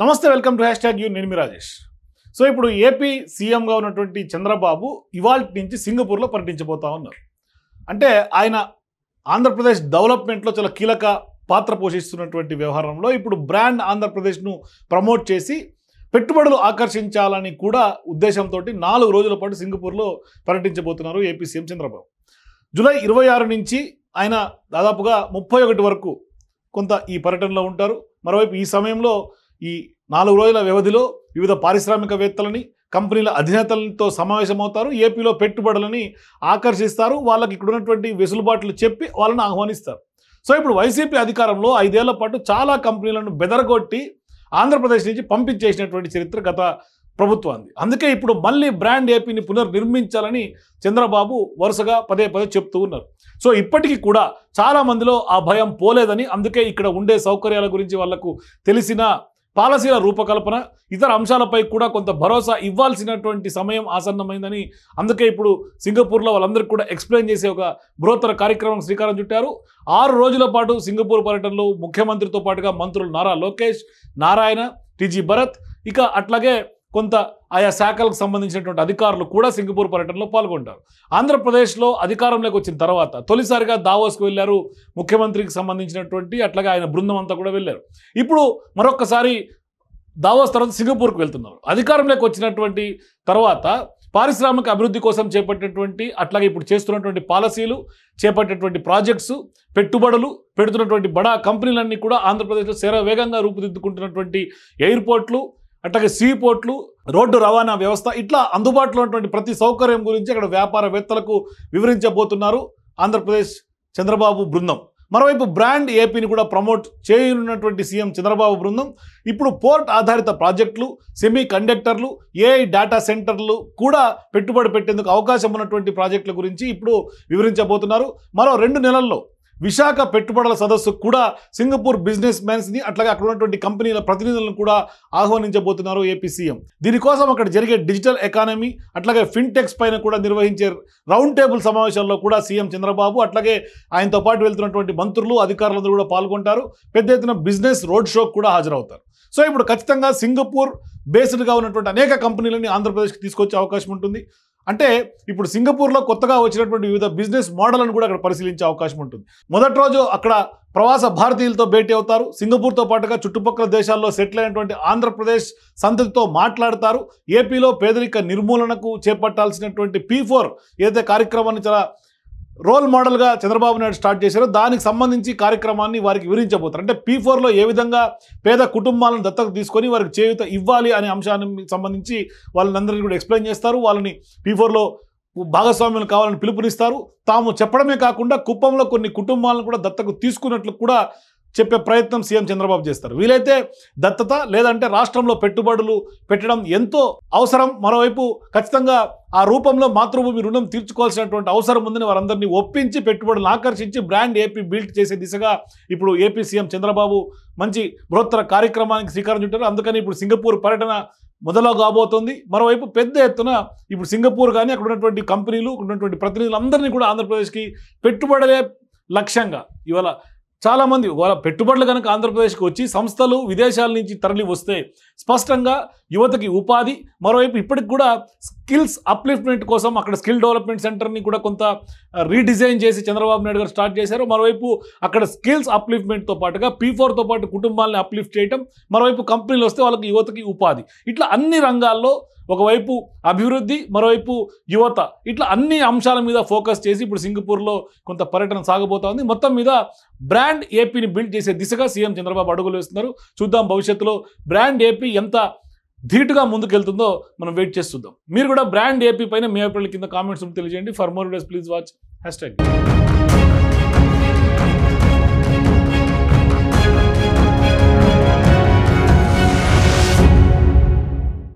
నమస్తే, welcome to #you. నేను మీ Rajesh. So ఇప్పుడు ఏపీ సీఎంగా ఉన్నటువంటి చంద్రబాబు ఇవాల్టి నుంచి సింగపూర్లో పర్యటించబోతా ఉన్నారు. అంటే ఆయన ఆంధ్రప్రదేశ్ డెవలప్మెంట్లో చాలా కీలక పాత్ర పోషిస్తున్నటువంటి వ్యవహారంలో ఇప్పుడు బ్రాండ్ ఆంధ్రప్రదేశ్ను ప్రమోట్ చేసి పెట్టుబడులు ఆకర్షించాలని కూడా ఉద్దేశంతో 4 రోజుల పాటు సింగపూర్లో పర్యటించబోతున్నారు ఏపీ సీఎం చంద్రబాబు. జూలై 26 నుంచి ఆయన దాదాపుగా 31 వరకు కొంత ఈ పర్యటనలో ఉంటారు. మరోవైపు ఈ సమయంలో ఈ 4 రోజుల వ్యవధిలో వివిధ పారిశ్రామికవేత్తలని, కంపెనీల అధినేతలతో సమావేశమవుతారు. ఏపీలో పెట్టుబడులని ఆకర్షిస్తారు. వాళ్ళకి ఇక్కడ ఉన్నటువంటి వెసులుబాట్లు చెప్పి వాళ్ళని ఆహ్వానిస్తారు. సో ఇప్పుడు వైసీపీ అధికారంలో 5 ఏళ్ల పాటు చాలా కంపెనీలను బెదరగొట్టి ఆంధ్రప్రదేశ్ నుంచి పంపించేసినటువంటి చరిత్ర గత ప్రభుత్వాన్ని. అందుకే ఇప్పుడు మళ్ళీ బ్రాండ్ ఏపీని పునర్నిర్మించాలని చంద్రబాబు వరుసగా పదే చెప్తూ ఉన్నారు. సో ఇప్పటికీ కూడా చాలా మందిలో ఆ భయం పోలేదని, అందుకే ఇక్కడ ఉండే సౌకర్యాల గురించి వాళ్లకు తెలిసిన పాలసీల రూపకల్పన, ఇతర అంశాలపై కూడా కొంత భరోసా ఇవ్వాల్సినటువంటి సమయం ఆసన్నమైందని, అందుకే ఇప్పుడు సింగపూర్లో వాళ్ళందరికీ కూడా ఎక్స్ప్లెయిన్ చేసే ఒక బృహత్తర కార్యక్రమం శ్రీకారం చుట్టారు. 6 రోజుల పాటు సింగపూర్ పర్యటనలో ముఖ్యమంత్రితో పాటుగా మంత్రులు నారా లోకేష్, నారాయణ, టీజీ భరత్, ఇక అట్లాగే కొంత ఆయా శాఖలకు సంబంధించినటువంటి అధికారులు కూడా సింగపూర్ పర్యటనలో పాల్గొంటారు. ఆంధ్రప్రదేశ్లో అధికారంలోకి వచ్చిన తర్వాత తొలిసారిగా దావోస్కు వెళ్ళారు ముఖ్యమంత్రికి సంబంధించినటువంటి, అట్లాగే ఆయన బృందం అంతా కూడా వెళ్ళారు. ఇప్పుడు మరొకసారి దావోస్ తర్వాత సింగపూర్కు వెళ్తున్నారు. అధికారంలోకి వచ్చినటువంటి తర్వాత పారిశ్రామిక అభివృద్ధి కోసం చేపట్టినటువంటి, అట్లాగే ఇప్పుడు చేస్తున్నటువంటి పాలసీలు, చేపట్టేటువంటి ప్రాజెక్ట్స్, పెట్టుబడులు పెడుతున్నటువంటి బడా కంపెనీలన్నీ కూడా ఆంధ్రప్రదేశ్లో శరవేగంగా రూపుదిద్దుకుంటున్నటువంటి ఎయిర్పోర్ట్లు, అట్లాగే సీ పోర్ట్లు, రోడ్డు రవాణా వ్యవస్థ, ఇట్లా అందుబాటులో ఉన్నటువంటి ప్రతి సౌకర్యం గురించి అక్కడ వ్యాపారవేత్తలకు వివరించబోతున్నారు ఆంధ్రప్రదేశ్ చంద్రబాబు బృందం. మరోవైపు బ్రాండ్ ఏపీని కూడా ప్రమోట్ చేయనున్నటువంటి సీఎం చంద్రబాబు బృందం ఇప్పుడు పోర్ట్ ఆధారిత ప్రాజెక్టులు, సెమీ కండక్టర్లు, ఏఐ డేటా సెంటర్లు కూడా పెట్టుబడి పెట్టేందుకు అవకాశం ఉన్నటువంటి ప్రాజెక్టుల గురించి ఇప్పుడు వివరించబోతున్నారు. మరో 2 నెలల్లో విశాఖ పెట్టుబడుల సదస్సు కూడా సింగపూర్ బిజినెస్ మ్యాన్స్ని, అట్లాగే అక్కడ ఉన్నటువంటి కంపెనీల ప్రతినిధులను కూడా ఆహ్వానించబోతున్నారు ఏపీ సీఎం. దీనికోసం అక్కడ జరిగే డిజిటల్ ఎకానమీ, అట్లాగే ఫిన్టెక్స్ పైన కూడా నిర్వహించే రౌండ్ టేబుల్ సమావేశాల్లో కూడా సీఎం చంద్రబాబు, అట్లాగే ఆయనతో పాటు వెళ్తున్నటువంటి మంత్రులు, అధికారులందరూ కూడా పాల్గొంటారు. పెద్ద ఎత్తున బిజినెస్ రోడ్ షోకు కూడా హాజరవుతారు. సో ఇప్పుడు ఖచ్చితంగా సింగపూర్ బేస్డ్గా ఉన్నటువంటి అనేక కంపెనీలని ఆంధ్రప్రదేశ్కి తీసుకొచ్చే అవకాశం ఉంటుంది. అంటే ఇప్పుడు సింగపూర్లో కొత్తగా వచ్చినటువంటి వివిధ బిజినెస్ మోడళ్లను కూడా అక్కడ పరిశీలించే అవకాశం ఉంటుంది. మొదటి రోజు అక్కడ ప్రవాస భారతీయులతో భేటీ అవుతారు. సింగపూర్తో పాటుగా చుట్టుపక్కల దేశాల్లో సెటిల్ అయినటువంటి ఆంధ్రప్రదేశ్ సంతతితో మాట్లాడతారు. ఏపీలో పేదరిక నిర్మూలనకు చేపట్టాల్సినటువంటి P4 ఏదైతే కార్యక్రమాన్ని చాలా రోల్ మోడల్గా చంద్రబాబు నాయుడు స్టార్ట్ చేశారో దానికి సంబంధించి కార్యక్రమాన్ని వారికి వివరించబోతారు. అంటే P4లో ఏ విధంగా పేద కుటుంబాలను దత్తత తీసుకొని వారికి చేయూత ఇవ్వాలి అనే అంశానికి సంబంధించి వాళ్ళందరినీ కూడా ఎక్స్ప్లెయిన్ చేస్తారు. వాళ్ళని P4లో భాగస్వామ్యం కావాలని పిలుపునిస్తారు. తాము చెప్పడమే కాకుండా కుప్పంలో కొన్ని కుటుంబాలను కూడా దత్తకు తీసుకున్నట్లు కూడా చెప్పే ప్రయత్నం సీఎం చంద్రబాబు చేస్తారు. వీలైతే దత్తత, లేదంటే రాష్ట్రంలో పెట్టుబడులు పెట్టడం ఎంతో అవసరం. మరోవైపు ఖచ్చితంగా ఆ రూపంలో మాతృభూమి రుణం తీర్చుకోవాల్సినటువంటి అవసరం ఉందని వారందరినీ ఒప్పించి పెట్టుబడులను ఆకర్షించి బ్రాండ్ ఏపీ బిల్డ్ చేసే దిశగా ఇప్పుడు ఏపీ సీఎం చంద్రబాబు మంచి బృహత్తర కార్యక్రమానికి శ్రీకారం చుట్టారు. అందుకని ఇప్పుడు సింగపూర్ పర్యటన మొదలు కాబోతోంది. మరోవైపు పెద్ద ఎత్తున ఇప్పుడు సింగపూర్ కానీ అక్కడ ఉన్నటువంటి కంపెనీలు, అక్కడ ఉన్నటువంటి ప్రతినిధులందరినీ కూడా ఆంధ్రప్రదేశ్కి పెట్టుబడులే లక్ష్యంగా ఇవాళ చాలామంది వాళ్ళ పెట్టుబడులు కనుక ఆంధ్రప్రదేశ్కి వచ్చి సంస్థలు విదేశాల నుంచి తరలి వస్తే స్పష్టంగా యువతకి ఉపాధి, మరోవైపు ఇప్పటికి కూడా స్కిల్స్ అప్లిఫ్ట్మెంట్ కోసం అక్కడ స్కిల్ డెవలప్మెంట్ సెంటర్ని కూడా కొంత రీడిజైన్ చేసి చంద్రబాబు నాయుడు గారు స్టార్ట్ చేశారు. మరోవైపు అక్కడ స్కిల్స్ అప్లిఫ్ట్మెంట్తో పాటుగా P4తో పాటు కుటుంబాలని అప్లిఫ్ట్ చేయటం, మరోవైపు కంపెనీలు వస్తే వాళ్ళకి యువతకి ఉపాధి, ఇట్లా అన్ని రంగాల్లో ఒకవైపు అభివృద్ధి, మరోవైపు యువత, ఇట్లా అన్ని అంశాల మీద ఫోకస్ చేసి ఇప్పుడు సింగపూర్లో కొంత పర్యటన సాగబోతోంది. మొత్తం మీద బ్రాండ్ ఏపీని బిల్డ్ చేసే దిశగా సీఎం చంద్రబాబు అడుగులు వేస్తున్నారు. చూద్దాం భవిష్యత్తులో బ్రాండ్ ఏపీ ఎంత ధీటుగా ముందుకెళ్తుందో మనం వెయిట్ చేస్తుందాం. మీరు కూడా బ్రాండ్ ఏపీ పైన మీ అభిప్రాయాల కింద కామెంట్స్ తెలియజేయండి. For more videos please watch #.